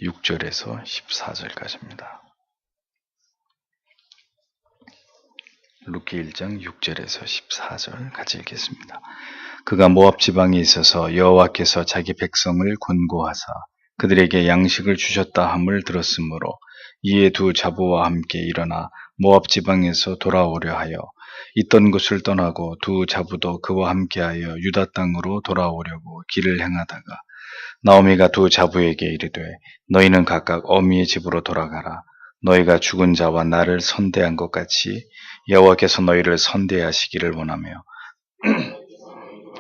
6절에서 14절까지입니다. 룻기 1장 6절에서 14절 같이 읽겠습니다. 그가 모압 지방에 있어서 여호와께서 자기 백성을 권고하사 그들에게 양식을 주셨다 함을 들었으므로 이에 두 자부와 함께 일어나 모압 지방에서 돌아오려 하여 있던 곳을 떠나고 두 자부도 그와 함께하여 유다 땅으로 돌아오려고 길을 행하다가 나오미가 두 자부에게 이르되 너희는 각각 어미의 집으로 돌아가라. 너희가 죽은 자와 나를 선대한 것 같이 여호와께서 너희를 선대하시기를 원하며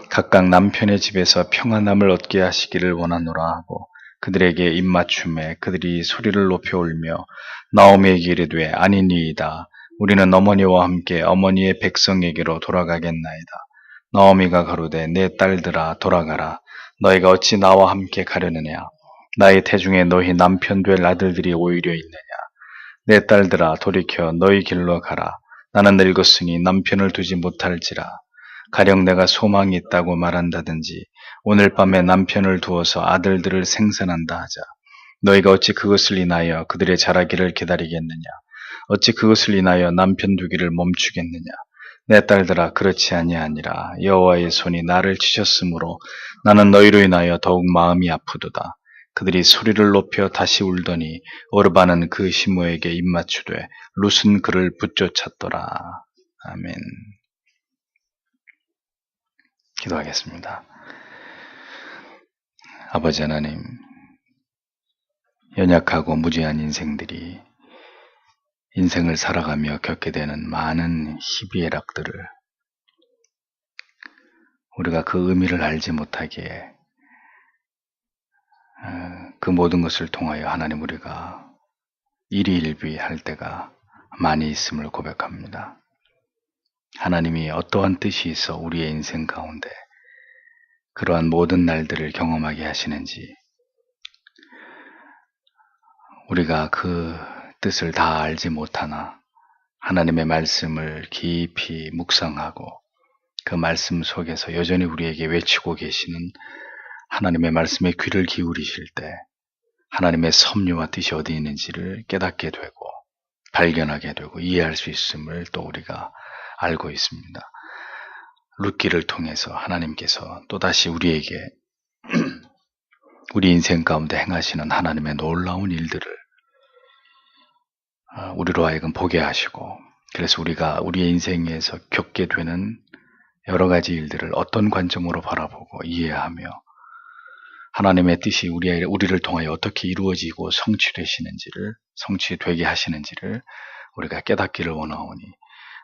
각각 남편의 집에서 평안함을 얻게 하시기를 원하노라 하고 그들에게 입맞춤에 그들이 소리를 높여 울며 나오미에게 이르되 아니니이다. 우리는 어머니와 함께 어머니의 백성에게로 돌아가겠나이다. 나오미가 가로되 내 딸들아 돌아가라. 너희가 어찌 나와 함께 가려느냐. 나의 태중에 너희 남편 될 아들들이 오히려 있느냐. 내 딸들아 돌이켜 너희 길로 가라. 나는 늙었으니 남편을 두지 못할지라. 가령 내가 소망이 있다고 말한다든지 오늘 밤에 남편을 두어서 아들들을 생산한다 하자. 너희가 어찌 그것을 인하여 그들의 자라기를 기다리겠느냐. 어찌 그것을 인하여 남편 두기를 멈추겠느냐. 내 딸들아 그렇지 아니하니라. 여호와의 손이 나를 치셨으므로 나는 너희로 인하여 더욱 마음이 아프도다. 그들이 소리를 높여 다시 울더니 오르바는 그 시므에게 입맞추되 룻은 그를 붙쫓았더라. 아멘. 기도하겠습니다. 아버지 하나님, 연약하고 무지한 인생들이 인생을 살아가며 겪게 되는 많은 희비애락들을 우리가 그 의미를 알지 못하기에 그 모든 것을 통하여 하나님 우리가 일희일비할 때가 많이 있음을 고백합니다. 하나님이 어떠한 뜻이 있어 우리의 인생 가운데 그러한 모든 날들을 경험하게 하시는지 우리가 그 뜻을 다 알지 못하나 하나님의 말씀을 깊이 묵상하고 그 말씀 속에서 여전히 우리에게 외치고 계시는 하나님의 말씀에 귀를 기울이실 때 하나님의 섭리와 뜻이 어디 있는지를 깨닫게 되고 발견하게 되고 이해할 수 있음을 또 우리가 알고 있습니다. 룻기를 통해서 하나님께서 또다시 우리에게 우리 인생 가운데 행하시는 하나님의 놀라운 일들을 우리로 하여금 보게 하시고 그래서 우리가 우리의 인생에서 겪게 되는 여러 가지 일들을 어떤 관점으로 바라보고 이해하며 하나님의 뜻이 우리를 통하여 어떻게 이루어지고 성취되게 하시는지를 우리가 깨닫기를 원하오니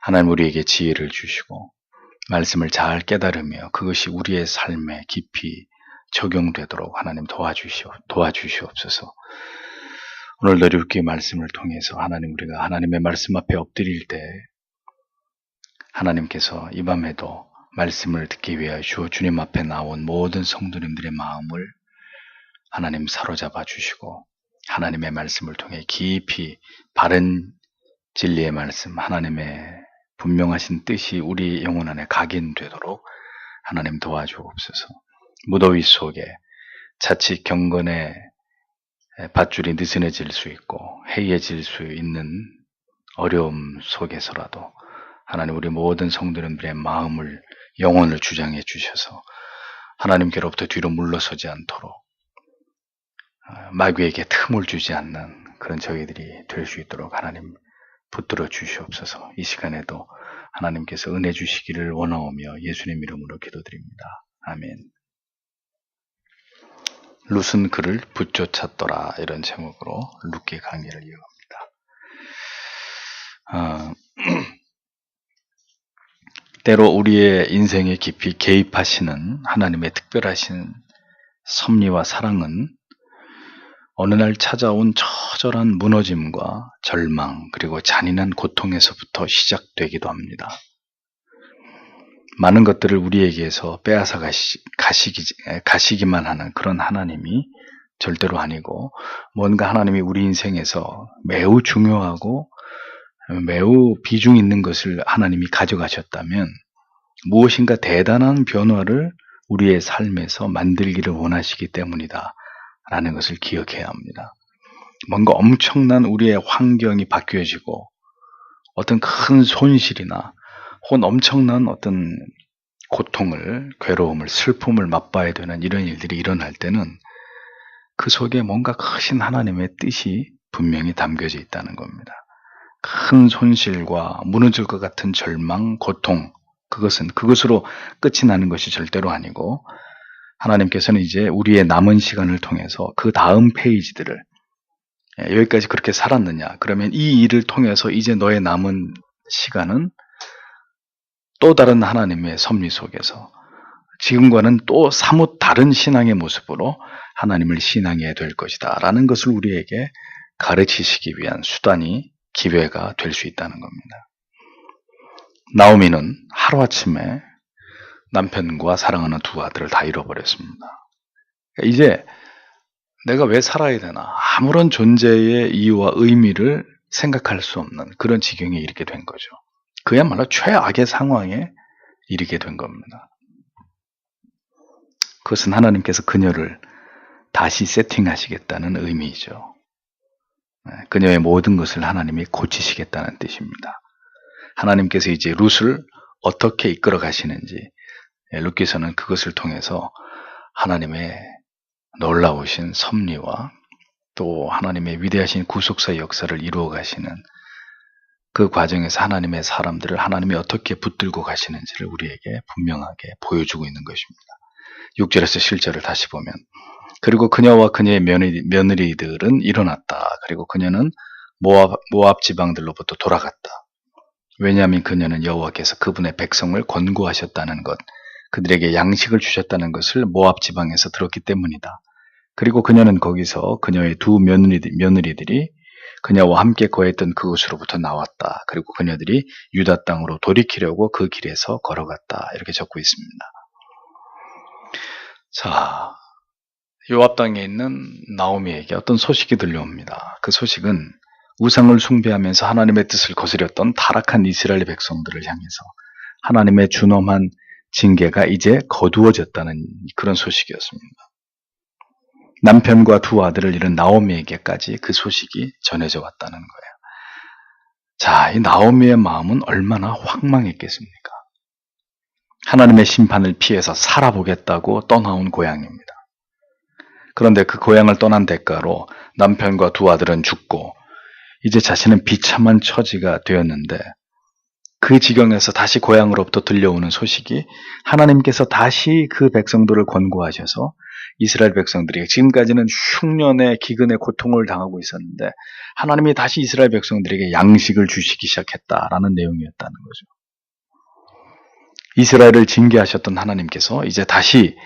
하나님 우리에게 지혜를 주시고 말씀을 잘 깨달으며 그것이 우리의 삶에 깊이 적용되도록 하나님 도와주시옵소서. 오늘도 룻기 말씀을 통해서 하나님 우리가 하나님의 말씀 앞에 엎드릴 때 하나님께서 이 밤에도 말씀을 듣기 위하여 주님 앞에 나온 모든 성도님들의 마음을 하나님 사로잡아 주시고 하나님의 말씀을 통해 깊이 바른 진리의 말씀 하나님의 분명하신 뜻이 우리 영혼 안에 각인되도록 하나님 도와주옵소서. 무더위 속에 자칫 경건의 밧줄이 느슨해질 수 있고 해이해질 수 있는 어려움 속에서라도 하나님 우리 모든 성도님들의 마음을 영혼을 주장해 주셔서 하나님께로부터 뒤로 물러서지 않도록 마귀에게 틈을 주지 않는 그런 저희들이 될 수 있도록 하나님 붙들어 주시옵소서. 이 시간에도 하나님께서 은혜 주시기를 원하오며 예수님 이름으로 기도드립니다. 아멘. 룻은 그를 붙쫓았더라 이런 제목으로 룻기 강의를 이어갑니다. 때로 우리의 인생에 깊이 개입하시는 하나님의 특별하신 섭리와 사랑은 어느 날 찾아온 처절한 무너짐과 절망 그리고 잔인한 고통에서부터 시작되기도 합니다. 많은 것들을 우리에게서 빼앗아 가시기만 하는 그런 하나님이 절대로 아니고 뭔가 하나님이 우리 인생에서 매우 중요하고 매우 비중 있는 것을 하나님이 가져가셨다면 무엇인가 대단한 변화를 우리의 삶에서 만들기를 원하시기 때문이다 라는 것을 기억해야 합니다. 뭔가 엄청난 우리의 환경이 바뀌어지고 어떤 큰 손실이나 혹은 엄청난 어떤 고통을, 괴로움을, 슬픔을 맛봐야 되는 이런 일들이 일어날 때는 그 속에 뭔가 크신 하나님의 뜻이 분명히 담겨져 있다는 겁니다. 큰 손실과 무너질 것 같은 절망, 고통, 그것으로 끝이 나는 것이 절대로 아니고 하나님께서는 이제 우리의 남은 시간을 통해서 그 다음 페이지들을 여기까지 그렇게 살았느냐? 그러면 이 일을 통해서 이제 너의 남은 시간은 또 다른 하나님의 섭리 속에서 지금과는 또 사뭇 다른 신앙의 모습으로 하나님을 신앙해야 될 것이다 라는 것을 우리에게 가르치시기 위한 수단이, 기회가 될 수 있다는 겁니다. 나오미는 하루아침에 남편과 사랑하는 두 아들을 다 잃어버렸습니다. 이제 내가 왜 살아야 되나, 아무런 존재의 이유와 의미를 생각할 수 없는 그런 지경에 이르게 된 거죠. 그야말로 최악의 상황에 이르게 된 겁니다. 그것은 하나님께서 그녀를 다시 세팅하시겠다는 의미이죠. 그녀의 모든 것을 하나님이 고치시겠다는 뜻입니다. 하나님께서 이제 룻을 어떻게 이끌어 가시는지 룻기서는 그것을 통해서 하나님의 놀라우신 섭리와 또 하나님의 위대하신 구속사의 역사를 이루어 가시는 그 과정에서 하나님의 사람들을 하나님이 어떻게 붙들고 가시는지를 우리에게 분명하게 보여주고 있는 것입니다. 6절에서 7절을 다시 보면, 그리고 그녀와 그녀의 며느리들은 일어났다. 그리고 그녀는 모압 지방들로부터 돌아갔다. 왜냐하면 그녀는 여호와께서 그분의 백성을 권고하셨다는 것, 그들에게 양식을 주셨다는 것을 모압 지방에서 들었기 때문이다. 그리고 그녀는 거기서 그녀의 두 며느리들이 그녀와 함께 거했던 그곳으로부터 나왔다. 그리고 그녀들이 유다 땅으로 돌이키려고 그 길에서 걸어갔다. 이렇게 적고 있습니다. 자, 요압 땅에 있는 나오미에게 어떤 소식이 들려옵니다. 그 소식은 우상을 숭배하면서 하나님의 뜻을 거스렸던 타락한 이스라엘 백성들을 향해서 하나님의 준엄한 징계가 이제 거두어졌다는 그런 소식이었습니다. 남편과 두 아들을 잃은 나오미에게까지 그 소식이 전해져 왔다는 거예요. 자, 이 나오미의 마음은 얼마나 황망했겠습니까? 하나님의 심판을 피해서 살아보겠다고 떠나온 고향입니다. 그런데 그 고향을 떠난 대가로 남편과 두 아들은 죽고 이제 자신은 비참한 처지가 되었는데, 그 지경에서 다시 고향으로부터 들려오는 소식이 하나님께서 다시 그 백성들을 권고하셔서 이스라엘 백성들이 지금까지는 흉년의 기근의 고통을 당하고 있었는데 하나님이 다시 이스라엘 백성들에게 양식을 주시기 시작했다라는 내용이었다는 거죠. 이스라엘을 징계하셨던 하나님께서 이제 다시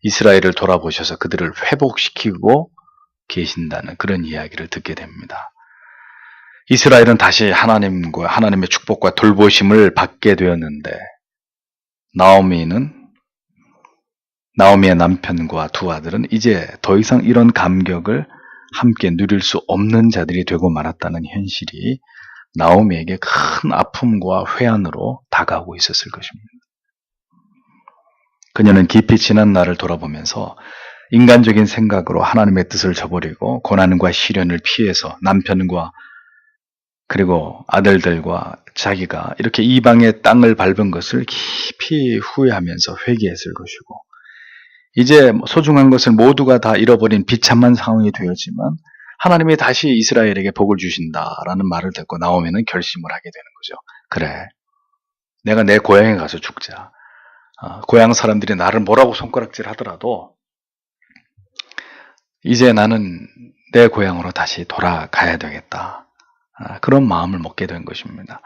이스라엘을 돌아보셔서 그들을 회복시키고 계신다는 그런 이야기를 듣게 됩니다. 이스라엘은 다시 하나님의 축복과 돌보심을 받게 되었는데, 나오미의 남편과 두 아들은 이제 더 이상 이런 감격을 함께 누릴 수 없는 자들이 되고 말았다는 현실이 나오미에게 큰 아픔과 회한으로 다가오고 있었을 것입니다. 그녀는 깊이 지난 날을 돌아보면서 인간적인 생각으로 하나님의 뜻을 저버리고 고난과 시련을 피해서 남편과 그리고 아들들과 자기가 이렇게 이방의 땅을 밟은 것을 깊이 후회하면서 회개했을 것이고, 이제 소중한 것을 모두가 다 잃어버린 비참한 상황이 되었지만 하나님이 다시 이스라엘에게 복을 주신다라는 말을 듣고 나오미는 결심을 하게 되는 거죠. 그래, 내가 내 고향에 가서 죽자. 고향 사람들이 나를 뭐라고 손가락질 하더라도 이제 나는 내 고향으로 다시 돌아가야 되겠다. 그런 마음을 먹게 된 것입니다.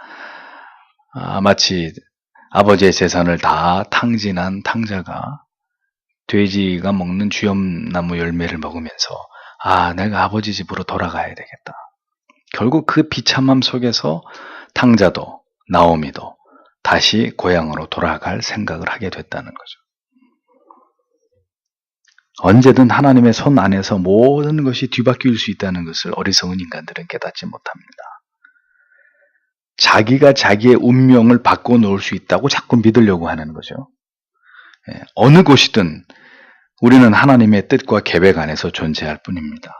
마치 아버지의 재산을 다 탕진한 탕자가 돼지가 먹는 쥐엄나무 열매를 먹으면서 내가 아버지 집으로 돌아가야 되겠다. 결국 그 비참함 속에서 탕자도 나오미도 다시 고향으로 돌아갈 생각을 하게 됐다는 거죠. 언제든 하나님의 손 안에서 모든 것이 뒤바뀔 수 있다는 것을 어리석은 인간들은 깨닫지 못합니다. 자기가 자기의 운명을 바꿔놓을 수 있다고 자꾸 믿으려고 하는 거죠. 어느 곳이든 우리는 하나님의 뜻과 계획 안에서 존재할 뿐입니다.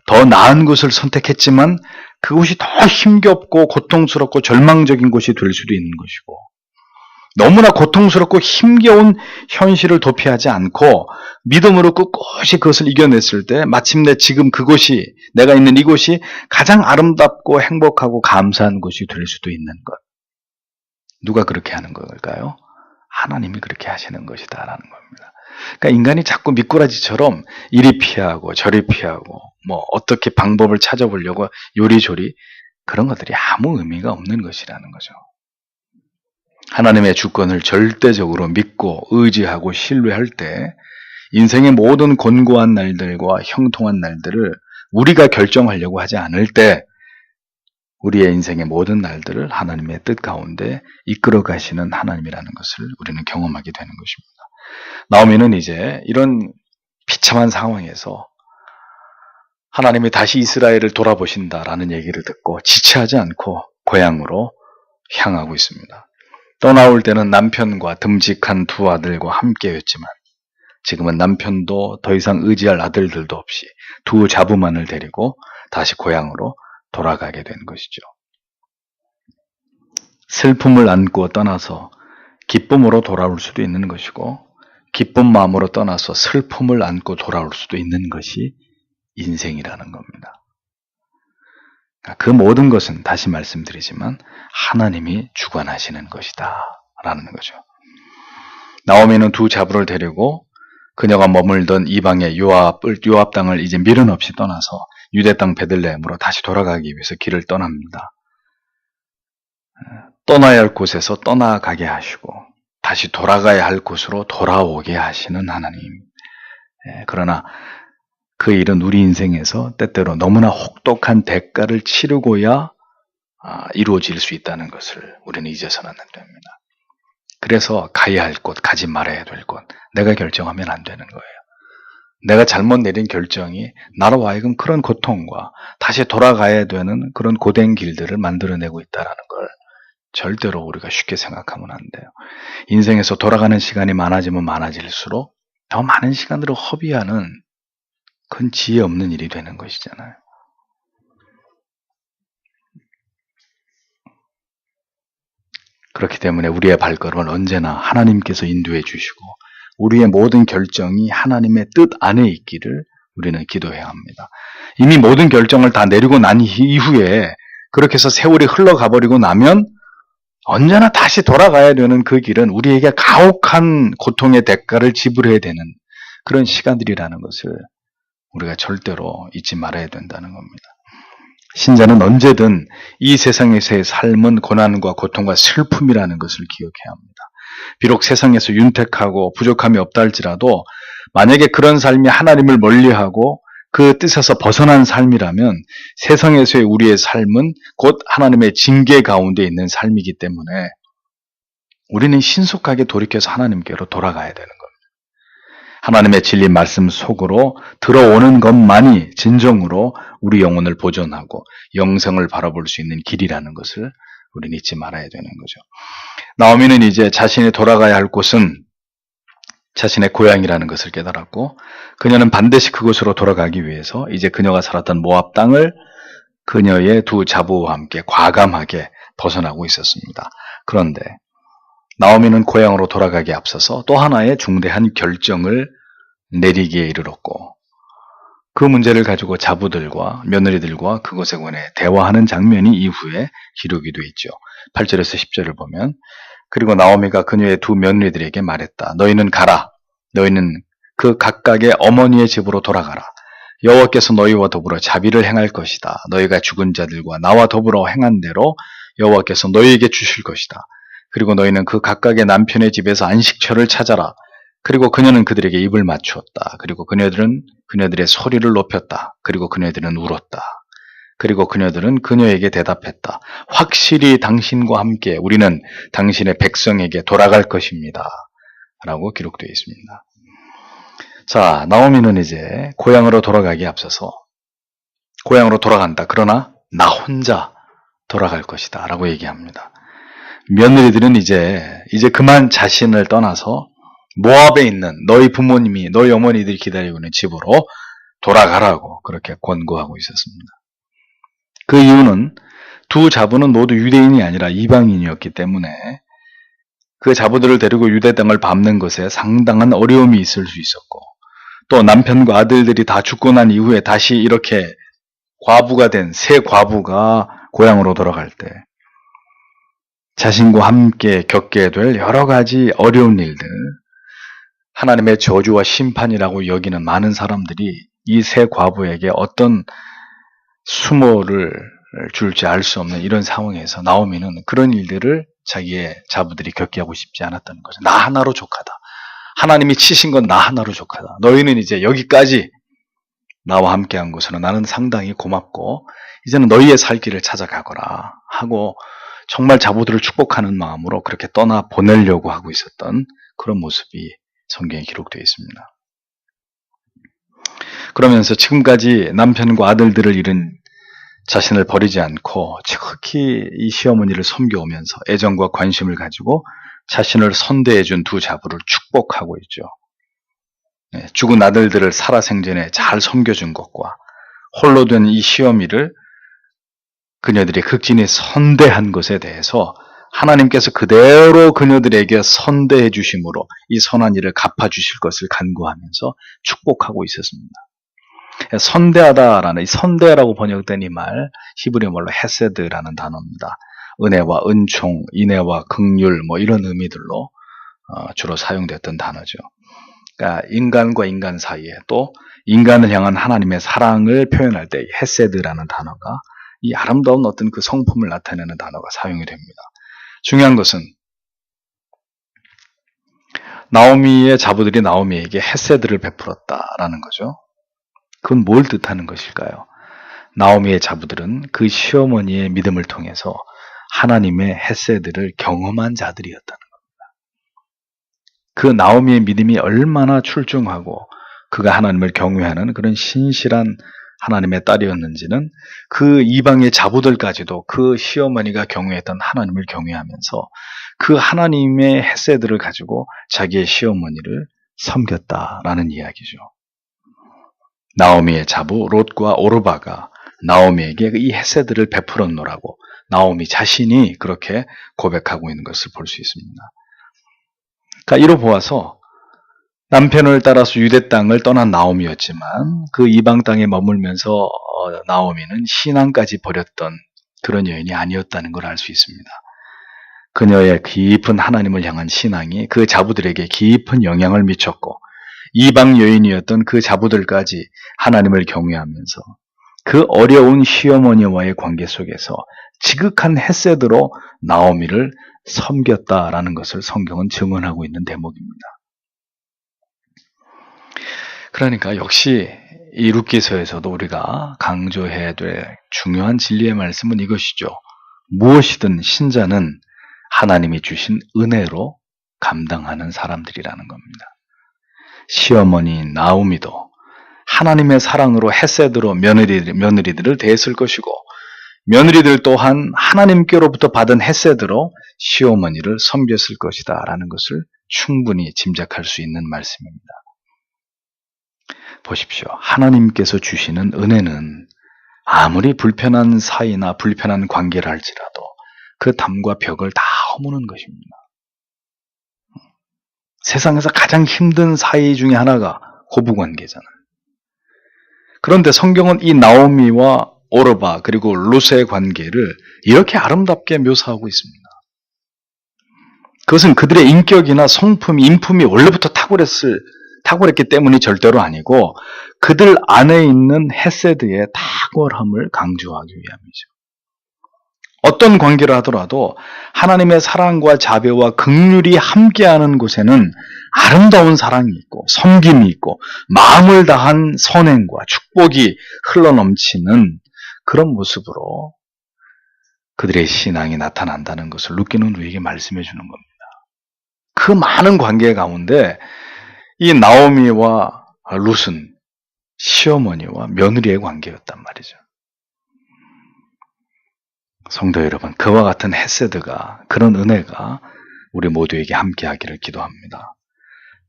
더 나은 곳을 선택했지만 그곳이 더 힘겹고 고통스럽고 절망적인 곳이 될 수도 있는 것이고, 너무나 고통스럽고 힘겨운 현실을 도피하지 않고 믿음으로 꿋꿋이 그것을 이겨냈을 때 마침내 지금 그곳이, 내가 있는 이곳이 가장 아름답고 행복하고 감사한 곳이 될 수도 있는 것. 누가 그렇게 하는 걸까요? 하나님이 그렇게 하시는 것이다라는 겁니다. 그러니까 인간이 자꾸 미꾸라지처럼 이리 피하고 저리 피하고 어떻게 방법을 찾아보려고 요리조리, 그런 것들이 아무 의미가 없는 것이라는 거죠. 하나님의 주권을 절대적으로 믿고 의지하고 신뢰할 때 인생의 모든 곤고한 날들과 형통한 날들을 우리가 결정하려고 하지 않을 때 우리의 인생의 모든 날들을 하나님의 뜻 가운데 이끌어 가시는 하나님이라는 것을 우리는 경험하게 되는 것입니다. 나오미는 이제 이런 비참한 상황에서 하나님이 다시 이스라엘을 돌아보신다라는 얘기를 듣고 지체하지 않고 고향으로 향하고 있습니다. 떠나올 때는 남편과 듬직한 두 아들과 함께였지만 지금은 남편도 더 이상 의지할 아들들도 없이 두 자부만을 데리고 다시 고향으로 돌아가게 된 것이죠. 슬픔을 안고 떠나서 기쁨으로 돌아올 수도 있는 것이고, 기쁜 마음으로 떠나서 슬픔을 안고 돌아올 수도 있는 것이 인생이라는 겁니다. 그 모든 것은 다시 말씀드리지만 하나님이 주관하시는 것이다 라는 거죠. 나오미는 두 자부를 데리고 그녀가 머물던 이방의 요압 땅을 이제 미련 없이 떠나서 유대 땅 베들레헴으로 다시 돌아가기 위해서 길을 떠납니다. 떠나야 할 곳에서 떠나가게 하시고 다시 돌아가야 할 곳으로 돌아오게 하시는 하나님. 그러나 그 일은 우리 인생에서 때때로 너무나 혹독한 대가를 치르고야 이루어질 수 있다는 것을 우리는 잊어서는 안 됩니다. 그래서 가야 할 곳, 가지 말아야 될 곳, 내가 결정하면 안 되는 거예요. 내가 잘못 내린 결정이 나로 하여금 그런 고통과 다시 돌아가야 되는 그런 고된 길들을 만들어내고 있다는 걸 절대로 우리가 쉽게 생각하면 안 돼요. 인생에서 돌아가는 시간이 많아지면 많아질수록 더 많은 시간들을 허비하는, 그건 지혜 없는 일이 되는 것이잖아요. 그렇기 때문에 우리의 발걸음을 언제나 하나님께서 인도해 주시고 우리의 모든 결정이 하나님의 뜻 안에 있기를 우리는 기도해야 합니다. 이미 모든 결정을 다 내리고 난 이후에 그렇게 해서 세월이 흘러가 버리고 나면 언제나 다시 돌아가야 되는 그 길은 우리에게 가혹한 고통의 대가를 지불해야 되는 그런 시간들이라는 것을 우리가 절대로 잊지 말아야 된다는 겁니다. 신자는 언제든 이 세상에서의 삶은 고난과 고통과 슬픔이라는 것을 기억해야 합니다. 비록 세상에서 윤택하고 부족함이 없다 할지라도 만약에 그런 삶이 하나님을 멀리하고 그 뜻에서 벗어난 삶이라면 세상에서의 우리의 삶은 곧 하나님의 징계 가운데 있는 삶이기 때문에 우리는 신속하게 돌이켜서 하나님께로 돌아가야 되는 겁니다. 하나님의 진리 말씀 속으로 들어오는 것만이 진정으로 우리 영혼을 보존하고 영생을 바라볼 수 있는 길이라는 것을 우리는 잊지 말아야 되는 거죠. 나오미는 이제 자신이 돌아가야 할 곳은 자신의 고향이라는 것을 깨달았고 그녀는 반드시 그곳으로 돌아가기 위해서 이제 그녀가 살았던 모압 땅을 그녀의 두 자부와 함께 과감하게 벗어나고 있었습니다. 그런데 나오미는 고향으로 돌아가기에 앞서서 또 하나의 중대한 결정을 내리기에 이르렀고 그 문제를 가지고 자부들과 며느리들과 그것에 관해 대화하는 장면이 이후에 기록이 되어 있죠. 8절에서 10절을 보면 그리고 나오미가 그녀의 두 며느리들에게 말했다. 너희는 가라. 너희는 그 각각의 어머니의 집으로 돌아가라. 여호와께서 너희와 더불어 자비를 행할 것이다. 너희가 죽은 자들과 나와 더불어 행한 대로 여호와께서 너희에게 주실 것이다. 그리고 너희는 그 각각의 남편의 집에서 안식처를 찾아라. 그리고 그녀는 그들에게 입을 맞추었다. 그리고 그녀들은 그녀들의 소리를 높였다. 그리고 그녀들은 울었다. 그리고 그녀들은 그녀에게 대답했다. 확실히 당신과 함께 우리는 당신의 백성에게 돌아갈 것입니다. 라고 기록되어 있습니다. 자, 나오미는 이제 고향으로 돌아가기에 앞서서 고향으로 돌아간다. 그러나 나 혼자 돌아갈 것이다. 라고 얘기합니다. 며느리들은 이제 그만 자신을 떠나서 모압에 있는 너희 부모님이, 너희 어머니들이 기다리고 있는 집으로 돌아가라고 그렇게 권고하고 있었습니다. 그 이유는 두 자부는 모두 유대인이 아니라 이방인이었기 때문에 그 자부들을 데리고 유대 땅을 밟는 것에 상당한 어려움이 있을 수 있었고, 또 남편과 아들들이 다 죽고 난 이후에 다시 이렇게 과부가 된 새 과부가 고향으로 돌아갈 때 자신과 함께 겪게 될 여러 가지 어려운 일들, 하나님의 저주와 심판이라고 여기는 많은 사람들이 이 새 과부에게 어떤 수모를 줄지 알 수 없는 이런 상황에서 나오미는 그런 일들을 자기의 자부들이 겪게 하고 싶지 않았다는 거죠. 나 하나로 족하다. 하나님이 치신 건 나 하나로 족하다. 너희는 이제 여기까지 나와 함께한 것으로 나는 상당히 고맙고 이제는 너희의 살 길을 찾아가거라 하고 정말 자부들을 축복하는 마음으로 그렇게 떠나 보내려고 하고 있었던 그런 모습이 성경에 기록되어 있습니다. 그러면서 지금까지 남편과 아들들을 잃은 자신을 버리지 않고 특히 이 시어머니를 섬겨오면서 애정과 관심을 가지고 자신을 선대해준 두 자부를 축복하고 있죠. 죽은 아들들을 살아생전에 잘 섬겨준 것과 홀로 된 이 시어미를 그녀들이 극진히 선대한 것에 대해서 하나님께서 그대로 그녀들에게 선대해 주심으로 이 선한 일을 갚아주실 것을 간구하면서 축복하고 있었습니다. 선대하다라는 이 선대라고 번역된 이 말 히브리 말로 헤세드라는 단어입니다. 은혜와 은총, 인애와 긍휼 뭐 이런 의미들로 주로 사용됐던 단어죠. 그러니까 인간과 인간 사이에 또 인간을 향한 하나님의 사랑을 표현할 때 헤세드라는 단어가 이 아름다운 어떤 그 성품을 나타내는 단어가 사용이 됩니다. 중요한 것은 나오미의 자부들이 나오미에게 헤세드를 베풀었다라는 거죠. 그건 뭘 뜻하는 것일까요? 나오미의 자부들은 그 시어머니의 믿음을 통해서 하나님의 헤세드를 경험한 자들이었다는 겁니다. 그 나오미의 믿음이 얼마나 출중하고 그가 하나님을 경외하는 그런 신실한 하나님의 딸이었는지는 그 이방의 자부들까지도 그 시어머니가 경외했던 하나님을 경외하면서 그 하나님의 헤세드를 가지고 자기의 시어머니를 섬겼다라는 이야기죠. 나오미의 자부 롯과 오르바가 나오미에게 이 헤세드를 베풀었노라고 나오미 자신이 그렇게 고백하고 있는 것을 볼 수 있습니다. 그러니까 이로 보아서 남편을 따라서 유대 땅을 떠난 나오미였지만 그 이방 땅에 머물면서 나오미는 신앙까지 버렸던 그런 여인이 아니었다는 걸 알 수 있습니다. 그녀의 깊은 하나님을 향한 신앙이 그 자부들에게 깊은 영향을 미쳤고 이방 여인이었던 그 자부들까지 하나님을 경외하면서 그 어려운 시어머니와의 관계 속에서 지극한 헤세드로 나오미를 섬겼다라는 것을 성경은 증언하고 있는 대목입니다. 그러니까 역시 이 룻기서에서도 우리가 강조해야 될 중요한 진리의 말씀은 이것이죠. 무엇이든 신자는 하나님이 주신 은혜로 감당하는 사람들이라는 겁니다. 시어머니 나오미도 하나님의 사랑으로 헤세드로 며느리들을 대했을 것이고 며느리들 또한 하나님께로부터 받은 헤세드로 시어머니를 섬겼을 것이다 라는 것을 충분히 짐작할 수 있는 말씀입니다. 보십시오. 하나님께서 주시는 은혜는 아무리 불편한 사이나 불편한 관계를 할지라도 그 담과 벽을 다 허무는 것입니다. 세상에서 가장 힘든 사이 중에 하나가 고부관계잖아요. 그런데 성경은 이 나오미와 오르바 그리고 룻의 관계를 이렇게 아름답게 묘사하고 있습니다. 그것은 그들의 인격이나 성품, 인품이 원래부터 탁월했기 때문이 절대로 아니고 그들 안에 있는 헤세드의 탁월함을 강조하기 위함이죠. 어떤 관계를 하더라도 하나님의 사랑과 자비와 긍휼이 함께하는 곳에는 아름다운 사랑이 있고 섬김이 있고 마음을 다한 선행과 축복이 흘러넘치는 그런 모습으로 그들의 신앙이 나타난다는 것을 룻기는 우리에게 말씀해 주는 겁니다. 그 많은 관계 가운데 이 나오미와 룻은 시어머니와 며느리의 관계였단 말이죠. 성도 여러분, 그와 같은 헤세드가, 그런 은혜가 우리 모두에게 함께하기를 기도합니다.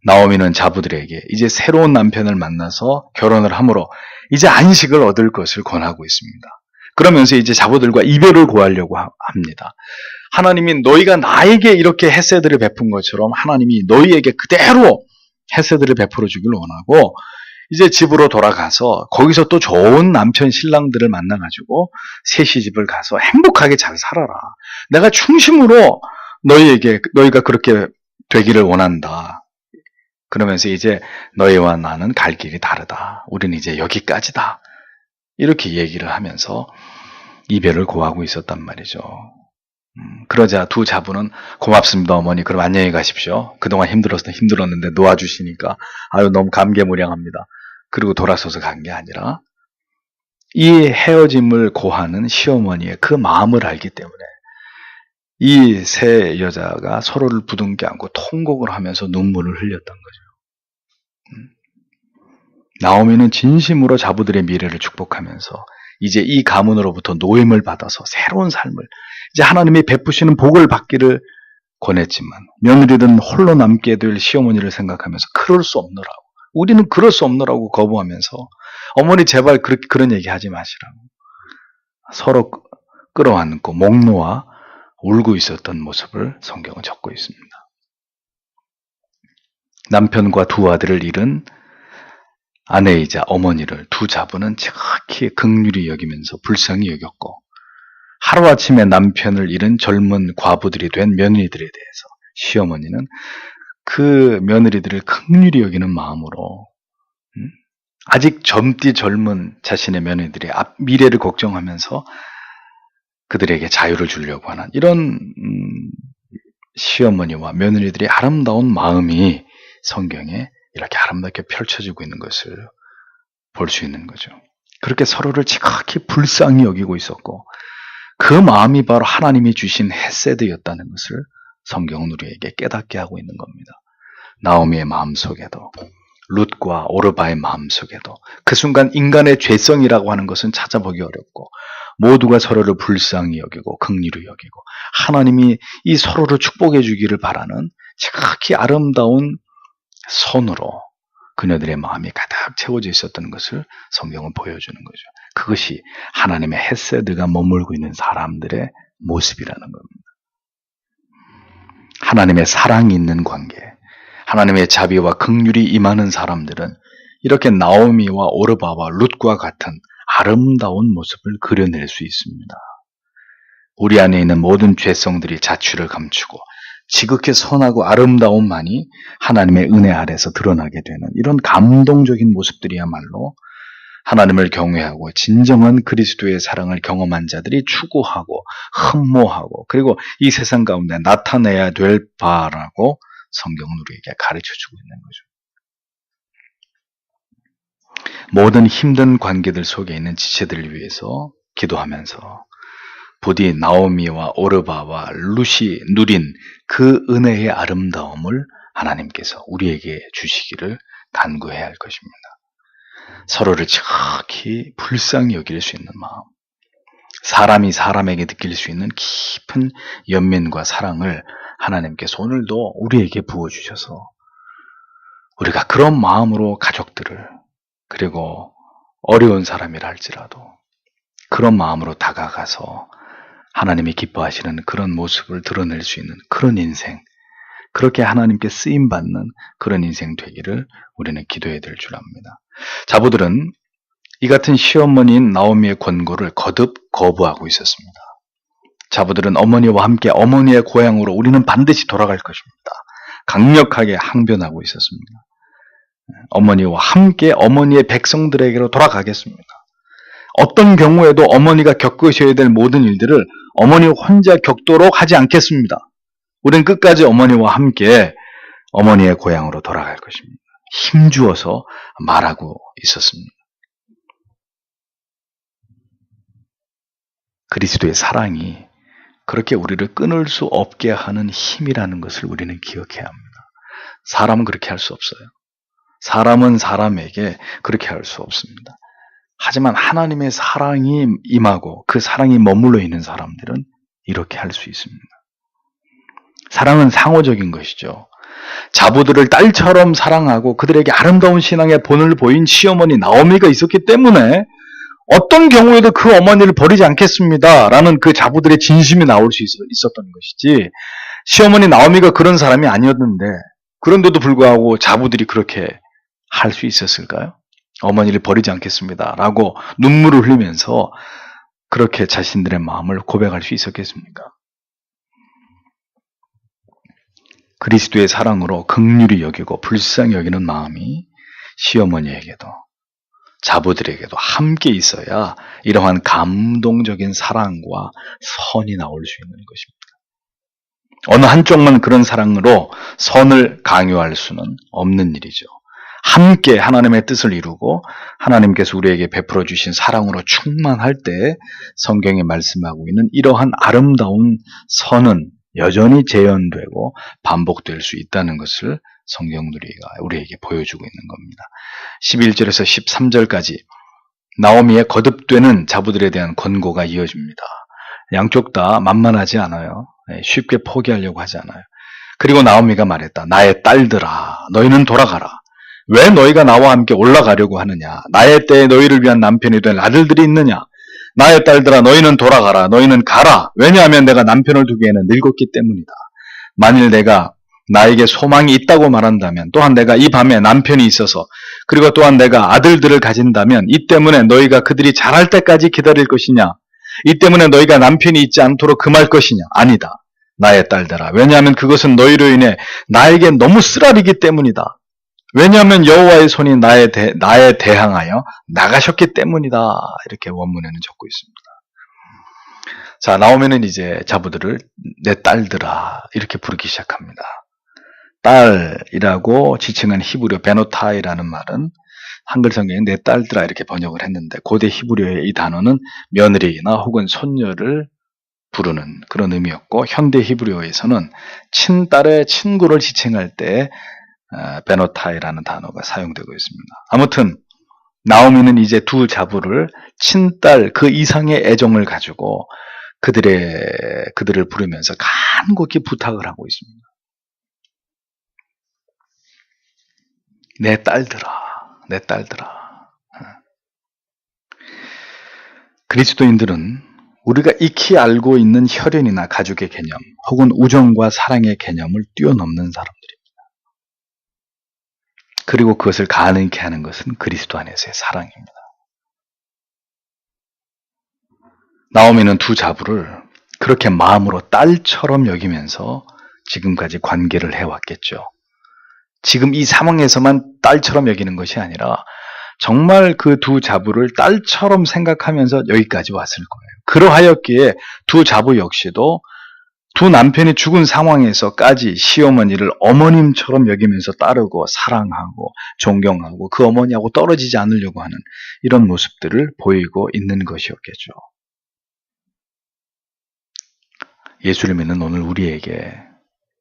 나오미는 자부들에게 이제 새로운 남편을 만나서 결혼을 함으로 이제 안식을 얻을 것을 권하고 있습니다. 그러면서 이제 자부들과 이별을 고하려고 합니다. 하나님이 너희가 나에게 이렇게 헤세드를 베푼 것처럼 하나님이 너희에게 그대로 헤세드를 베풀어 주길 원하고 이제 집으로 돌아가서 거기서 또 좋은 남편 신랑들을 만나가지고 새 시집을 가서 행복하게 잘 살아라. 내가 충심으로 너희가 그렇게 되기를 원한다. 그러면서 이제 너희와 나는 갈 길이 다르다. 우리는 이제 여기까지다. 이렇게 얘기를 하면서 이별을 고하고 있었단 말이죠. 그러자 두 자부는 고맙습니다 어머니. 그럼 안녕히 가십시오. 그동안 힘들었는데 놓아주시니까 아유 너무 감개무량합니다. 그리고 돌아서서 간 게 아니라 이 헤어짐을 고하는 시어머니의 그 마음을 알기 때문에 이 세 여자가 서로를 부둥켜 안고 통곡을 하면서 눈물을 흘렸던 거죠. 나오미는 진심으로 자부들의 미래를 축복하면서 이제 이 가문으로부터 노임을 받아서 새로운 삶을 이제 하나님이 베푸시는 복을 받기를 권했지만 며느리는 홀로 남게 될 시어머니를 생각하면서 그럴 수 없노라고 우리는 그럴 수 없노라고 거부하면서 어머니 제발 그런 얘기 하지 마시라고 서로 끌어안고 목 놓아 울고 있었던 모습을 성경은 적고 있습니다. 남편과 두 아들을 잃은 아내이자 어머니를 두 자부는 지극히 긍휼히 여기면서 불쌍히 여겼고 하루아침에 남편을 잃은 젊은 과부들이 된 며느리들에 대해서 시어머니는 그 며느리들을 긍휼히 여기는 마음으로 아직 젊은 자신의 며느리들의 미래를 걱정하면서 그들에게 자유를 주려고 하는 이런 시어머니와 며느리들의 아름다운 마음이 성경에 이렇게 아름답게 펼쳐지고 있는 것을 볼 수 있는 거죠. 그렇게 서로를 지극히 불쌍히 여기고 있었고 그 마음이 바로 하나님이 주신 헤세드였다는 것을 성경은 우리에게 깨닫게 하고 있는 겁니다. 나오미의 마음속에도 룻과 오르바의 마음속에도 그 순간 인간의 죄성이라고 하는 것은 찾아보기 어렵고 모두가 서로를 불쌍히 여기고 긍휼히 여기고 하나님이 이 서로를 축복해 주기를 바라는 지극히 아름다운 선으로 그녀들의 마음이 가득 채워져 있었던 것을 성경은 보여주는 거죠. 그것이 하나님의 헤세드가 머물고 있는 사람들의 모습이라는 겁니다. 하나님의 사랑이 있는 관계, 하나님의 자비와 긍휼이 임하는 사람들은 이렇게 나오미와 오르바와 룻과 같은 아름다운 모습을 그려낼 수 있습니다. 우리 안에 있는 모든 죄성들이 자취를 감추고 지극히 선하고 아름다움만이 하나님의 은혜 아래서 드러나게 되는 이런 감동적인 모습들이야말로 하나님을 경외하고 진정한 그리스도의 사랑을 경험한 자들이 추구하고 흠모하고 그리고 이 세상 가운데 나타내야 될 바라고 성경은 우리에게 가르쳐주고 있는 거죠. 모든 힘든 관계들 속에 있는 지체들을 위해서 기도하면서 부디 나오미와 오르바와 룻이 누린 그 은혜의 아름다움을 하나님께서 우리에게 주시기를 간구해야 할 것입니다. 서로를 지극히 불쌍히 여길 수 있는 마음, 사람이 사람에게 느낄 수 있는 깊은 연민과 사랑을 하나님께서 오늘도 우리에게 부어주셔서 우리가 그런 마음으로 가족들을 그리고 어려운 사람이라 할지라도 그런 마음으로 다가가서 하나님이 기뻐하시는 그런 모습을 드러낼 수 있는 그런 인생, 그렇게 하나님께 쓰임받는 그런 인생 되기를 우리는 기도해야 될 줄 압니다. 자부들은 이 같은 시어머니인 나오미의 권고를 거듭 거부하고 있었습니다. 자부들은 어머니와 함께 어머니의 고향으로 우리는 반드시 돌아갈 것입니다. 강력하게 항변하고 있었습니다. 어머니와 함께 어머니의 백성들에게로 돌아가겠습니다. 어떤 경우에도 어머니가 겪으셔야 될 모든 일들을 어머니 혼자 겪도록 하지 않겠습니다. 우리는 끝까지 어머니와 함께 어머니의 고향으로 돌아갈 것입니다. 힘주어서 말하고 있었습니다. 그리스도의 사랑이 그렇게 우리를 끊을 수 없게 하는 힘이라는 것을 우리는 기억해야 합니다. 사람은 그렇게 할 수 없어요. 사람은 사람에게 그렇게 할 수 없습니다. 하지만 하나님의 사랑이 임하고 그 사랑이 머물러 있는 사람들은 이렇게 할 수 있습니다. 사랑은 상호적인 것이죠. 자부들을 딸처럼 사랑하고 그들에게 아름다운 신앙의 본을 보인 시어머니 나오미가 있었기 때문에 어떤 경우에도 그 어머니를 버리지 않겠습니다 라는 그 자부들의 진심이 나올 수 있었던 것이지, 시어머니 나오미가 그런 사람이 아니었는데 그런데도 불구하고 자부들이 그렇게 할 수 있었을까요? 어머니를 버리지 않겠습니다 라고 눈물을 흘리면서 그렇게 자신들의 마음을 고백할 수 있었겠습니까? 그리스도의 사랑으로 긍휼히 여기고 불쌍히 여기는 마음이 시어머니에게도 자부들에게도 함께 있어야 이러한 감동적인 사랑과 선이 나올 수 있는 것입니다. 어느 한쪽만 그런 사랑으로 선을 강요할 수는 없는 일이죠. 함께 하나님의 뜻을 이루고 하나님께서 우리에게 베풀어 주신 사랑으로 충만할 때 성경이 말씀하고 있는 이러한 아름다운 선은 여전히 재현되고 반복될 수 있다는 것을 성경들이 우리에게 보여주고 있는 겁니다. 11절에서 13절까지 나오미의 거듭되는 자부들에 대한 권고가 이어집니다. 양쪽 다 만만하지 않아요. 쉽게 포기하려고 하지 않아요. 그리고 나오미가 말했다. 나의 딸들아, 너희는 돌아가라. 왜 너희가 나와 함께 올라가려고 하느냐? 나의 때에 너희를 위한 남편이 될 아들들이 있느냐? 나의 딸들아, 너희는 돌아가라. 너희는 가라. 왜냐하면 내가 남편을 두기에는 늙었기 때문이다. 만일 내가 나에게 소망이 있다고 말한다면, 또한 내가 이 밤에 남편이 있어서, 그리고 또한 내가 아들들을 가진다면 이 때문에 너희가 그들이 자랄 때까지 기다릴 것이냐? 이 때문에 너희가 남편이 있지 않도록 금할 것이냐? 아니다. 나의 딸들아. 왜냐하면 그것은 너희로 인해 나에게 너무 쓰라리기 때문이다. 왜냐하면 여호와의 손이 나에 대항하여 나가셨기 때문이다. 이렇게 원문에는 적고 있습니다. 자, 나오미는 이제 자부들을 내 딸들아 이렇게 부르기 시작합니다. 딸이라고 지칭한 히브리어 베노타이라는 말은 한글 성경에 내 딸들아 이렇게 번역을 했는데, 고대 히브리어의 이 단어는 며느리나 혹은 손녀를 부르는 그런 의미였고, 현대 히브리어에서는 친딸의 친구를 지칭할 때 베노타이라는 단어가 사용되고 있습니다. 아무튼 나오미는 이제 두 자부를 친딸 그 이상의 애정을 가지고 그들을 부르면서 간곡히 부탁을 하고 있습니다. 내 딸들아, 내 딸들아. 그리스도인들은 우리가 익히 알고 있는 혈연이나 가족의 개념 혹은 우정과 사랑의 개념을 뛰어넘는 사람들입니다. 그리고 그것을 가능케 하는 것은 그리스도 안에서의 사랑입니다. 나오미는 두 자부를 그렇게 마음으로 딸처럼 여기면서 지금까지 관계를 해왔겠죠. 지금 이 상황에서만 딸처럼 여기는 것이 아니라 정말 그 두 자부를 딸처럼 생각하면서 여기까지 왔을 거예요. 그러하였기에 두 자부 역시도 두 남편이 죽은 상황에서까지 시어머니를 어머님처럼 여기면서 따르고 사랑하고 존경하고 그 어머니하고 떨어지지 않으려고 하는 이런 모습들을 보이고 있는 것이었겠죠. 예수를 믿는 오늘 우리에게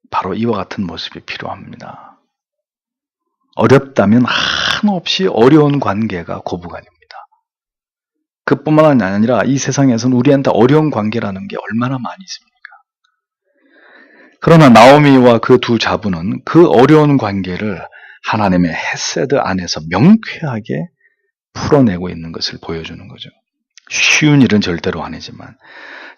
바로 이와 같은 모습이 필요합니다. 어렵다면 한없이 어려운 관계가 고부간입니다. 그뿐만 아니라 이 세상에서는 우리한테 어려운 관계라는 게 얼마나 많이 있습니까? 그러나 나오미와 그 두 자부는 그 어려운 관계를 하나님의 헤세드 안에서 명쾌하게 풀어내고 있는 것을 보여주는 거죠. 쉬운 일은 절대로 아니지만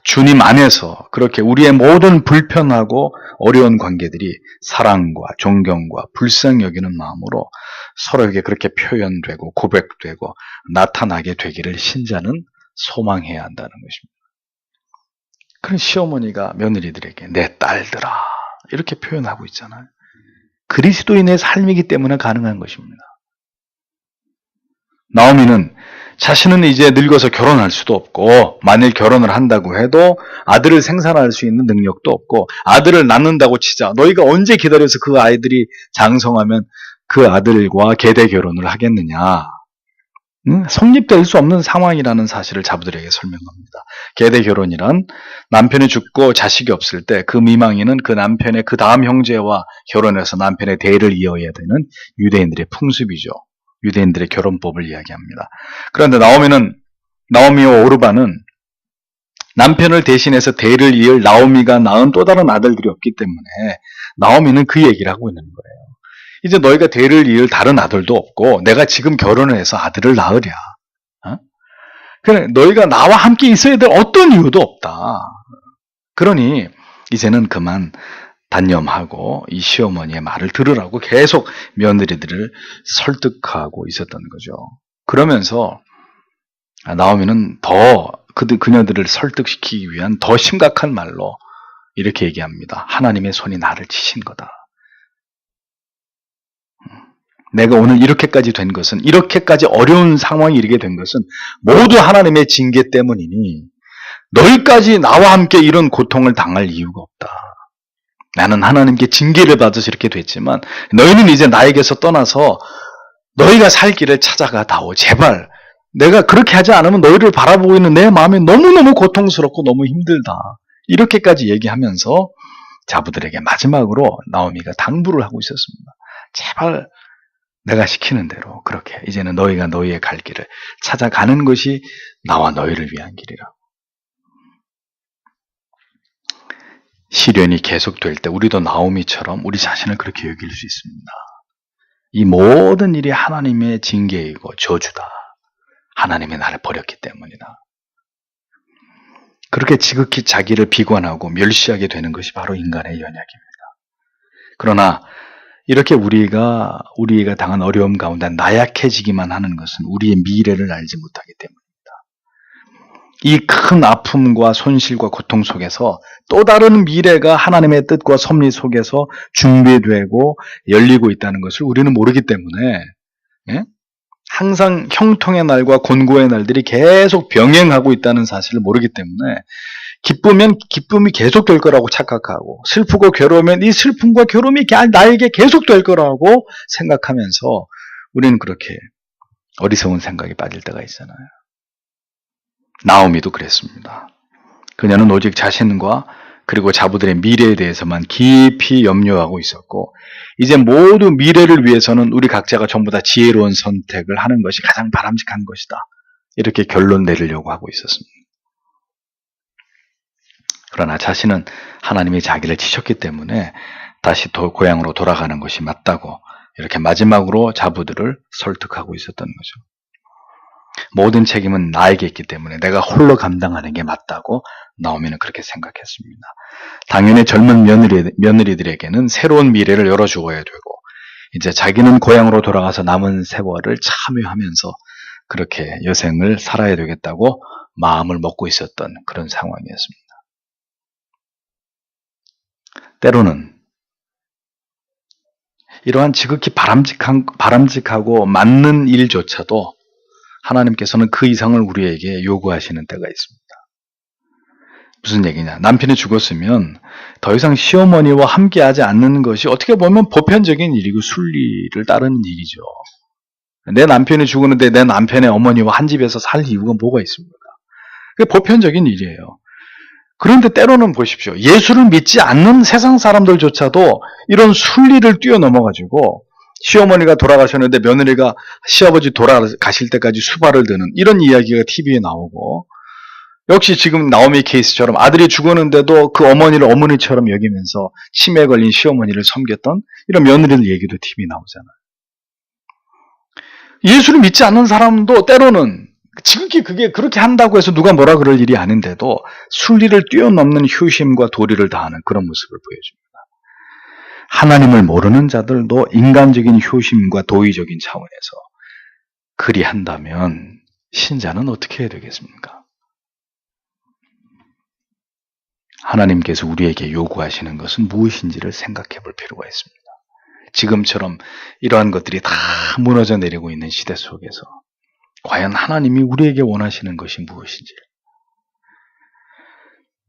주님 안에서 그렇게 우리의 모든 불편하고 어려운 관계들이 사랑과 존경과 불쌍히 여기는 마음으로 서로에게 그렇게 표현되고 고백되고 나타나게 되기를 신자는 소망해야 한다는 것입니다. 그런 시어머니가 며느리들에게 내 딸들아 이렇게 표현하고 있잖아요. 그리스도인의 삶이기 때문에 가능한 것입니다. 나오미는 자신은 이제 늙어서 결혼할 수도 없고, 만일 결혼을 한다고 해도 아들을 생산할 수 있는 능력도 없고, 아들을 낳는다고 치자 너희가 언제 기다려서 그 아이들이 장성하면 그 아들과 계대 결혼을 하겠느냐. 성립될 수 없는 상황이라는 사실을 자부들에게 설명합니다. 계대 결혼이란 남편이 죽고 자식이 없을 때 그 미망인은 그 남편의 그 다음 형제와 결혼해서 남편의 대를 이어야 되는 유대인들의 풍습이죠. 유대인들의 결혼법을 이야기합니다. 그런데 나오미와 오르바는 남편을 대신해서 대를 이을 나오미가 낳은 또 다른 아들들이 없기 때문에 나오미는 그 얘기를 하고 있는 거예요. 이제 너희가 대를 이을 다른 아들도 없고 내가 지금 결혼을 해서 아들을 낳으랴. 그래, 너희가 나와 함께 있어야 될 어떤 이유도 없다. 그러니 이제는 그만 단념하고 이 시어머니의 말을 들으라고 계속 며느리들을 설득하고 있었던 거죠. 그러면서 나오미는 더 그녀들을 설득시키기 위한 더 심각한 말로 이렇게 얘기합니다. 하나님의 손이 나를 치신 거다. 내가 오늘 이렇게까지 된 것은, 이렇게까지 어려운 상황에 이르게 된 것은 모두 하나님의 징계 때문이니 너희까지 나와 함께 이런 고통을 당할 이유가 없다. 나는 하나님께 징계를 받아서 이렇게 됐지만 너희는 이제 나에게서 떠나서 너희가 살 길을 찾아가다오. 제발. 내가 그렇게 하지 않으면 너희를 바라보고 있는 내 마음이 너무너무 고통스럽고 너무 힘들다. 이렇게까지 얘기하면서 자부들에게 마지막으로 나오미가 당부를 하고 있었습니다. 제발 내가 시키는 대로 그렇게 이제는 너희가 너희의 갈 길을 찾아가는 것이 나와 너희를 위한 길이라고. 시련이 계속될 때 우리도 나오미처럼 우리 자신을 그렇게 여길 수 있습니다. 이 모든 일이 하나님의 징계이고 저주다. 하나님이 나를 버렸기 때문이다. 그렇게 지극히 자기를 비관하고 멸시하게 되는 것이 바로 인간의 연약입니다. 그러나 이렇게 우리가 당한 어려움 가운데 나약해지기만 하는 것은 우리의 미래를 알지 못하기 때문입니다. 이 큰 아픔과 손실과 고통 속에서 또 다른 미래가 하나님의 뜻과 섭리 속에서 준비되고 열리고 있다는 것을 우리는 모르기 때문에 항상 형통의 날과 곤고의 날들이 계속 병행하고 있다는 사실을 모르기 때문에 기쁘면 기쁨이 계속될 거라고 착각하고 슬프고 괴로우면 이 슬픔과 괴로움이 나에게 계속될 거라고 생각하면서 우리는 그렇게 어리석은 생각에 빠질 때가 있잖아요. 나오미도 그랬습니다. 그녀는 오직 자신과 그리고 자부들의 미래에 대해서만 깊이 염려하고 있었고 이제 모두 미래를 위해서는 우리 각자가 전부 다 지혜로운 선택을 하는 것이 가장 바람직한 것이다. 이렇게 결론 내리려고 하고 있었습니다. 그러나 자신은 하나님이 자기를 치셨기 때문에 다시 고향으로 돌아가는 것이 맞다고 이렇게 마지막으로 자부들을 설득하고 있었던 거죠. 모든 책임은 나에게 있기 때문에 내가 홀로 감당하는 게 맞다고 나오미는 그렇게 생각했습니다. 당연히 젊은 며느리들에게는 새로운 미래를 열어주어야 되고 이제 자기는 고향으로 돌아가서 남은 세월을 참여하면서 그렇게 여생을 살아야 되겠다고 마음을 먹고 있었던 그런 상황이었습니다. 때로는 이러한 지극히 바람직하고 맞는 일조차도 하나님께서는 그 이상을 우리에게 요구하시는 때가 있습니다. 무슨 얘기냐? 남편이 죽었으면 더 이상 시어머니와 함께하지 않는 것이 어떻게 보면 보편적인 일이고 순리를 따르는 일이죠. 내 남편이 죽었는데 내 남편의 어머니와 한 집에서 살 이유가 뭐가 있습니까? 그게 보편적인 일이에요. 그런데 때로는 보십시오. 예수를 믿지 않는 세상 사람들조차도 이런 순리를 뛰어넘어가지고 시어머니가 돌아가셨는데 며느리가 시아버지 돌아가실 때까지 수발을 드는 이런 이야기가 TV에 나오고 역시 지금 나오미 케이스처럼 아들이 죽었는데도 그 어머니를 어머니처럼 여기면서 치매에 걸린 시어머니를 섬겼던 이런 며느리들 얘기도 TV에 나오잖아요. 예수를 믿지 않는 사람도 때로는 지극히 그게 그렇게 한다고 해서 누가 뭐라 그럴 일이 아닌데도 순리를 뛰어넘는 효심과 도리를 다하는 그런 모습을 보여줍니다. 하나님을 모르는 자들도 인간적인 효심과 도의적인 차원에서 그리 한다면 신자는 어떻게 해야 되겠습니까? 하나님께서 우리에게 요구하시는 것은 무엇인지를 생각해 볼 필요가 있습니다. 지금처럼 이러한 것들이 다 무너져 내리고 있는 시대 속에서 과연 하나님이 우리에게 원하시는 것이 무엇인지를.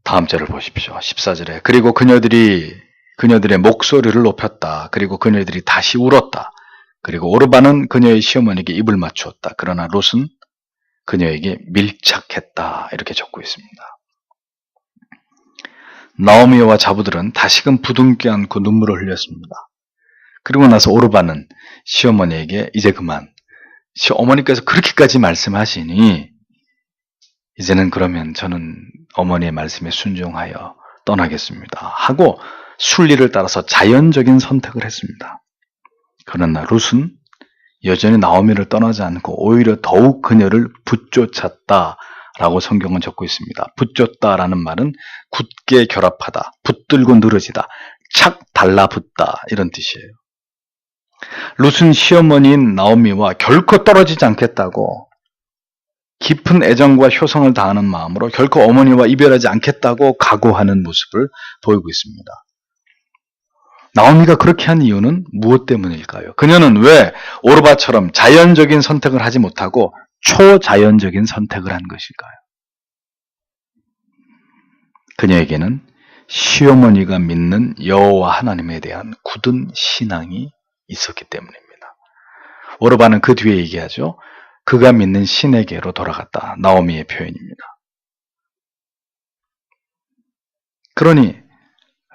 다음 절을 보십시오. 14절에 그리고 그녀들의 목소리를 높였다. 그리고 그녀들이 다시 울었다. 그리고 오르바는 그녀의 시어머니에게 입을 맞추었다. 그러나 롯은 그녀에게 밀착했다. 이렇게 적고 있습니다. 나오미와 자부들은 다시금 부둥켜 안고 눈물을 흘렸습니다. 그리고 나서 오르바는 시어머니에게 이제 그만, 어머니께서 그렇게까지 말씀하시니 이제는 그러면 저는 어머니의 말씀에 순종하여 떠나겠습니다 하고 순리를 따라서 자연적인 선택을 했습니다. 그러나 룻은 여전히 나오미를 떠나지 않고 오히려 더욱 그녀를 붙쫓았다라고 성경은 적고 있습니다. 붙쫓다라는 말은 굳게 결합하다, 붙들고 늘어지다, 착 달라붙다 이런 뜻이에요. 룻은 시어머니인 나오미와 결코 떨어지지 않겠다고 깊은 애정과 효성을 다하는 마음으로 결코 어머니와 이별하지 않겠다고 각오하는 모습을 보이고 있습니다. 나오미가 그렇게 한 이유는 무엇 때문일까요? 그녀는 왜 오르바처럼 자연적인 선택을 하지 못하고 초자연적인 선택을 한 것일까요? 그녀에게는 시어머니가 믿는 여호와 하나님에 대한 굳은 신앙이 있었기 때문입니다. 오르바는 그 뒤에 얘기하죠. 그가 믿는 신에게로 돌아갔다. 나오미의 표현입니다. 그러니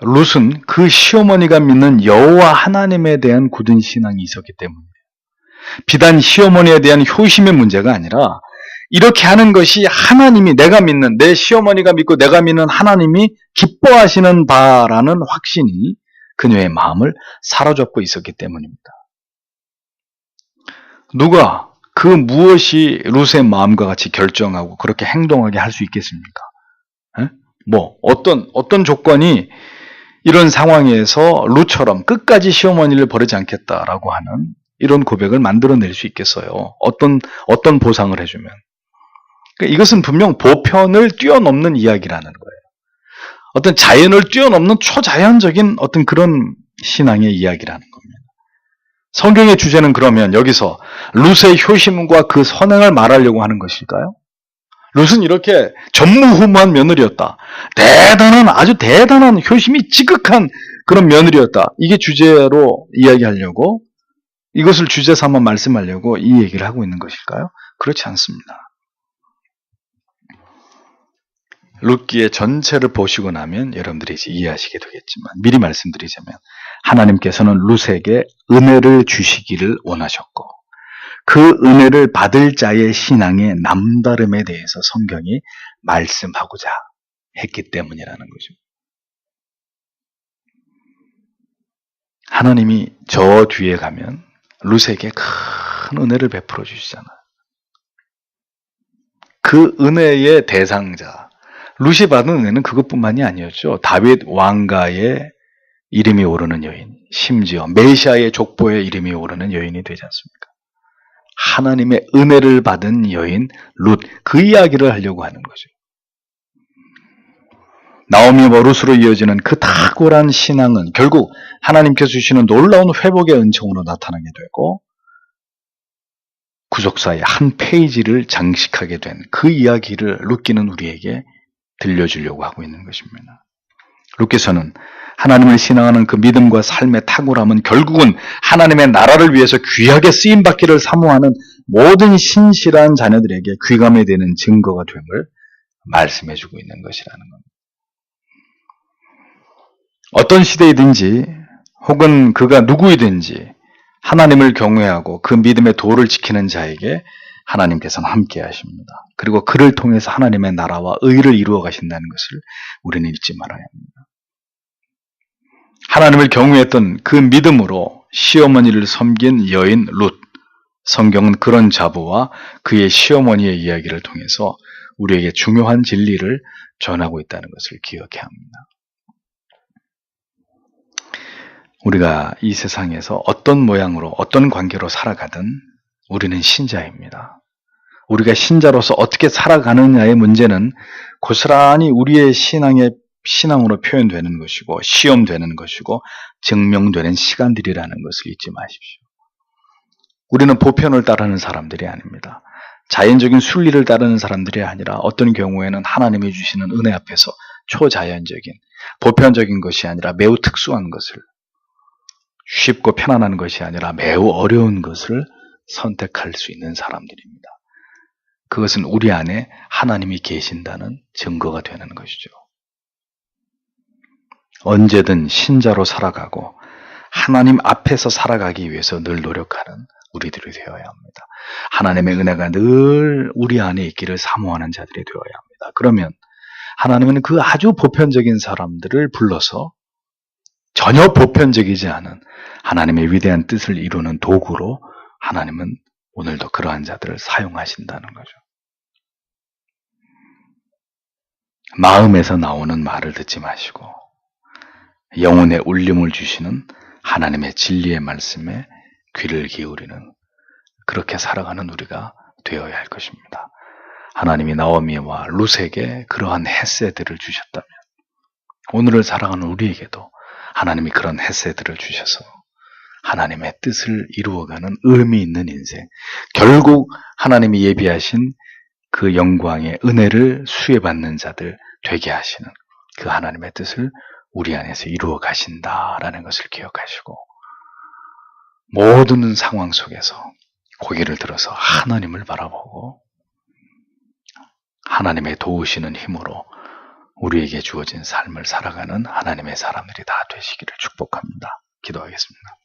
룻은 그 시어머니가 믿는 여호와 하나님에 대한 굳은 신앙이 있었기 때문이에요. 비단 시어머니에 대한 효심의 문제가 아니라 이렇게 하는 것이 하나님이 내가 믿는 내 시어머니가 믿고 내가 믿는 하나님이 기뻐하시는 바라는 확신이 그녀의 마음을 사로잡고 있었기 때문입니다. 누가 그 무엇이 룻의 마음과 같이 결정하고 그렇게 행동하게 할 수 있겠습니까? 어떤 조건이 이런 상황에서 룻처럼 끝까지 시어머니를 버리지 않겠다라고 하는 이런 고백을 만들어낼 수 있겠어요? 어떤 보상을 해주면. 그러니까 이것은 분명 보편을 뛰어넘는 이야기라는 거예요. 어떤 자연을 뛰어넘는 초자연적인 어떤 그런 신앙의 이야기라는 겁니다. 성경의 주제는 그러면 여기서 룻의 효심과 그 선행을 말하려고 하는 것일까요? 룻은 이렇게 전무후무한 며느리였다. 아주 대단한 효심이 지극한 그런 며느리였다. 이게 주제로 이야기하려고 이것을 주제 삼아 말씀하려고 이 얘기를 하고 있는 것일까요? 그렇지 않습니다. 룻기의 전체를 보시고 나면 여러분들이 이제 이해하시게 되겠지만 미리 말씀드리자면 하나님께서는 룻에게 은혜를 주시기를 원하셨고 그 은혜를 받을 자의 신앙의 남다름에 대해서 성경이 말씀하고자 했기 때문이라는 거죠. 하나님이 저 뒤에 가면 룻에게 큰 은혜를 베풀어 주시잖아요. 그 은혜의 대상자, 룻이 받은 은혜는 그것뿐만이 아니었죠. 다윗 왕가의 이름이 오르는 여인, 심지어 메시아의 족보의 이름이 오르는 여인이 되지 않습니까? 하나님의 은혜를 받은 여인 룻, 그 이야기를 하려고 하는 거죠. 나오미와 룻으로 이어지는 그 탁월한 신앙은 결국 하나님께서 주시는 놀라운 회복의 은총으로 나타나게 되고 구속사의 한 페이지를 장식하게 된 그 이야기를 룻기는 우리에게 들려주려고 하고 있는 것입니다. 룻기서는 하나님을 신앙하는 그 믿음과 삶의 탁월함은 결국은 하나님의 나라를 위해서 귀하게 쓰임받기를 사모하는 모든 신실한 자녀들에게 귀감이 되는 증거가 됨을 말씀해주고 있는 것이라는 겁니다. 어떤 시대이든지 혹은 그가 누구이든지 하나님을 경외하고 그 믿음의 도를 지키는 자에게 하나님께서는 함께 하십니다. 그리고 그를 통해서 하나님의 나라와 의를 이루어 가신다는 것을 우리는 잊지 말아야 합니다. 하나님을 경외했던 그 믿음으로 시어머니를 섬긴 여인 룻, 성경은 그런 자부와 그의 시어머니의 이야기를 통해서 우리에게 중요한 진리를 전하고 있다는 것을 기억해야 합니다. 우리가 이 세상에서 어떤 모양으로 어떤 관계로 살아가든 우리는 신자입니다. 우리가 신자로서 어떻게 살아가느냐의 문제는 고스란히 우리의 신앙으로 표현되는 것이고 시험되는 것이고 증명되는 시간들이라는 것을 잊지 마십시오. 우리는 보편을 따르는 사람들이 아닙니다. 자연적인 순리를 따르는 사람들이 아니라 어떤 경우에는 하나님이 주시는 은혜 앞에서 초자연적인 보편적인 것이 아니라 매우 특수한 것을 쉽고 편안한 것이 아니라 매우 어려운 것을 선택할 수 있는 사람들입니다. 그것은 우리 안에 하나님이 계신다는 증거가 되는 것이죠. 언제든 신자로 살아가고 하나님 앞에서 살아가기 위해서 늘 노력하는 우리들이 되어야 합니다. 하나님의 은혜가 늘 우리 안에 있기를 사모하는 자들이 되어야 합니다. 그러면 하나님은 그 아주 보편적인 사람들을 불러서 전혀 보편적이지 않은 하나님의 위대한 뜻을 이루는 도구로 하나님은 오늘도 그러한 자들을 사용하신다는 거죠. 마음에서 나오는 말을 듣지 마시고 영혼의 울림을 주시는 하나님의 진리의 말씀에 귀를 기울이는 그렇게 살아가는 우리가 되어야 할 것입니다. 하나님이 나오미와 룻에게 그러한 헤세드를 주셨다면 오늘을 살아가는 우리에게도 하나님이 그런 헤세드를 주셔서 하나님의 뜻을 이루어가는 의미 있는 인생, 결국 하나님이 예비하신 그 영광의 은혜를 수혜받는 자들 되게 하시는 그 하나님의 뜻을 우리 안에서 이루어 가신다라는 것을 기억하시고 모든 상황 속에서 고개를 들어서 하나님을 바라보고 하나님의 도우시는 힘으로 우리에게 주어진 삶을 살아가는 하나님의 사람들이 다 되시기를 축복합니다. 기도하겠습니다.